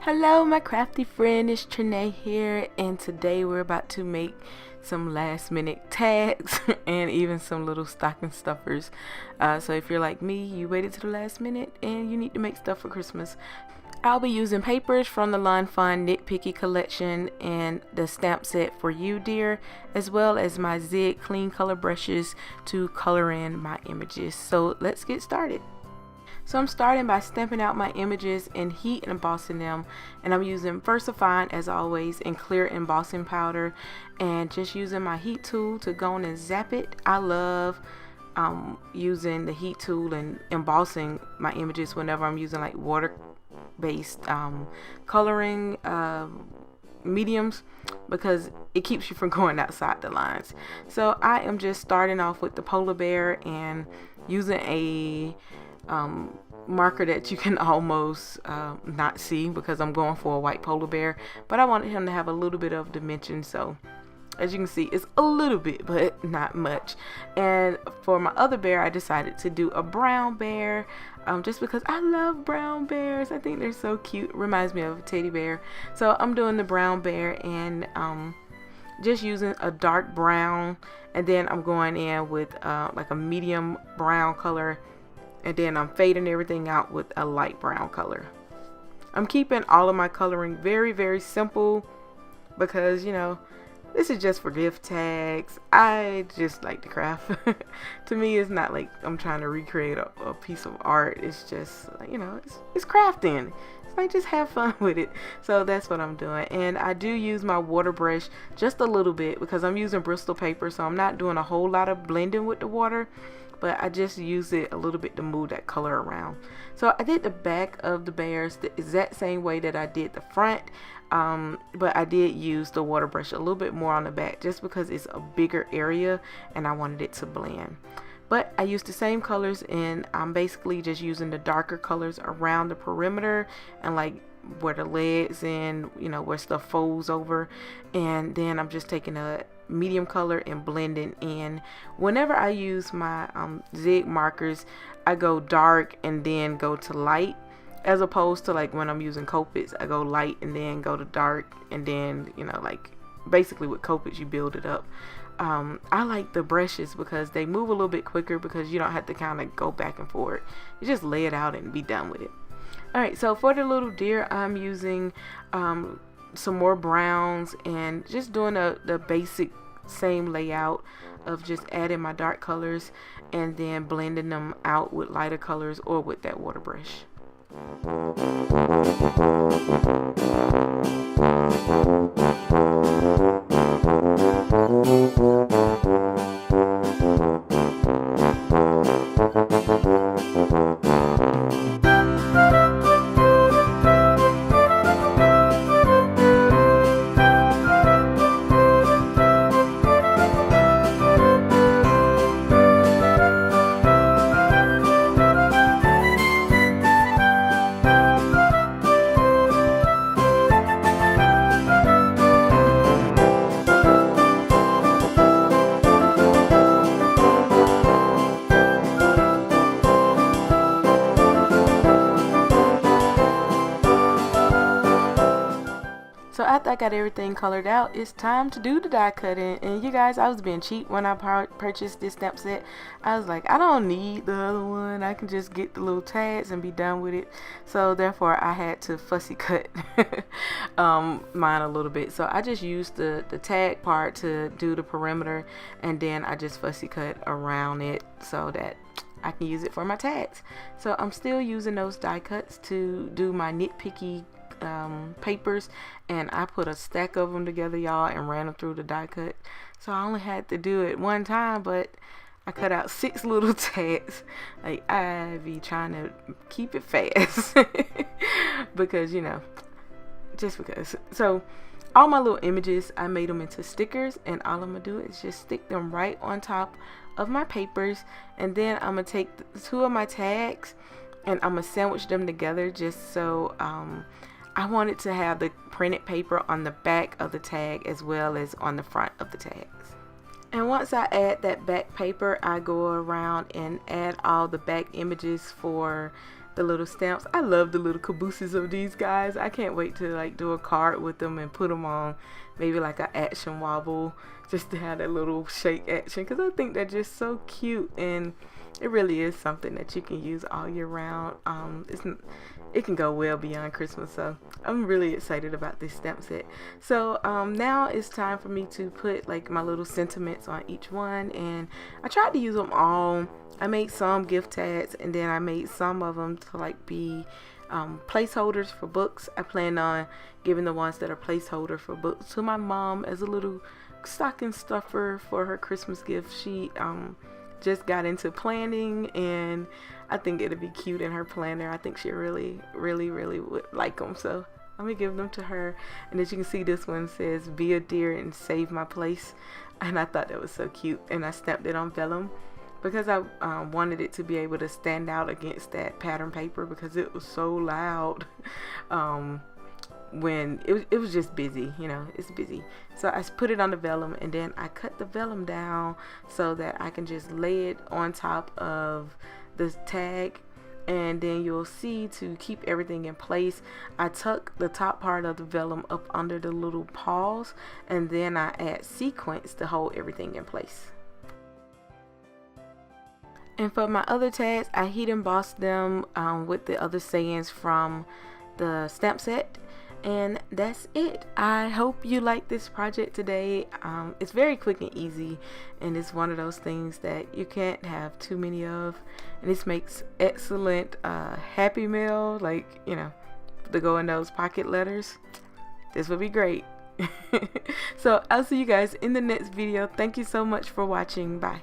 Hello, my crafty friend, it's Tranae here, and today we're about to make some last minute tags and even some little stocking stuffers. So if you're like me, you waited to the last minute and you need to make stuff for Christmas. I'll be using papers from the Lawn Fun Nitpicky collection and the stamp set For You Dear, as well as my Zig clean color brushes to color in my images. So let's get started. So I'm starting by stamping out my images and heat embossing them, and I'm using VersaFine as always and clear embossing powder, and just using my heat tool to go on and zap it. I love using the heat tool and embossing my images whenever I'm using like water based coloring mediums, because it keeps you from going outside the lines. So I am just starting off with the polar bear and using a marker that you can almost not see, because I'm going for a white polar bear, but I wanted him to have a little bit of dimension. So as you can see, it's a little bit but not much. And for my other bear, I decided to do a brown bear, just because I love brown bears. I think they're so cute. Reminds me of a teddy bear. So I'm doing the brown bear and just using a dark brown, and then I'm going in with like a medium brown color, and then I'm fading everything out with a light brown color. I'm keeping all of my coloring very simple, because this is just for gift tags. I just like to craft. To me, it's not like I'm trying to recreate a piece of art. It's just it's crafting. It's like, just have fun with it. So that's what I'm doing. And I do use my water brush just a little bit, because I'm using Bristol paper, so I'm not doing a whole lot of blending with the water, but I just use it a little bit to move that color around. So I did the back of the bears the exact same way that I did the front, but I did use the water brush a little bit more on the back, just because it's a bigger area and I wanted it to blend. But I used the same colors, and I'm basically just using the darker colors around the perimeter and like where the legs and where stuff folds over, and then I'm just taking a medium color and blending in. Whenever I use my zig markers, I go dark and then go to light, as opposed to like when I'm using Copics, I go light and then go to dark, and then like basically with Copics you build it up. I like the brushes because they move a little bit quicker, because you don't have to kind of go back and forth. You just lay it out and be done with it. Alright, so for the little deer, I'm using some more browns and just doing the basic same layout of just adding my dark colors and then blending them out with lighter colors or with that water brush. So after I got everything colored out, it's time to do the die cutting. And you guys, I was being cheap when I purchased this stamp set. I was like, I don't need the other one. I can just get the little tags and be done with it. So therefore, I had to fussy cut mine a little bit. So I just used the tag part to do the perimeter, and then I just fussy cut around it so that I can use it for my tags. So I'm still using those die cuts to do my nitpicky papers, and I put a stack of them together, y'all, and ran them through the die cut. So I only had to do it one time, but I cut out 6 little tags. Like, I be trying to keep it fast because just because. So all my little images, I made them into stickers, and all I'm gonna do is just stick them right on top of my papers, and then I'm gonna take 2 of my tags and I'm gonna sandwich them together, just so I wanted to have the printed paper on the back of the tag as well as on the front of the tags. And once I add that back paper, I go around and add all the back images for the little stamps. I love the little cabooses of these guys. I can't wait to like do a card with them and put them on maybe like an action wobble, just to have that little shake action, because I think they're just so cute, and it really is something that you can use all year round. It can go well beyond Christmas, so I'm really excited about this stamp set. So now it's time for me to put like my little sentiments on each one, and I tried to use them all. I made some gift tags, and then I made some of them to like be placeholders for books. I plan on giving the ones that are placeholder for books to my mom as a little stocking stuffer for her Christmas gift. She just got into planning, and I think it'll be cute in her planner. I think she really would like them, so let me give them to her. And as you can see, this one says "Be a dear and save my place," and I thought that was so cute, and I stamped it on vellum because I wanted it to be able to stand out against that pattern paper, because it was so loud when it was just busy, you know, it's busy. So I put it on the vellum, and then I cut the vellum down so that I can just lay it on top of the tag. And then you'll see, to keep everything in place, I tuck the top part of the vellum up under the little paws, and then I add sequins to hold everything in place. And for my other tags, I heat embossed them with the other sayings from the stamp set. And that's it. I hope you like this project today. It's very quick and easy, and it's one of those things that you can't have too many of. And this makes excellent Happy Mail, like, you know, to go in those pocket letters. This would be great. So I'll see you guys in the next video. Thank you so much for watching. Bye.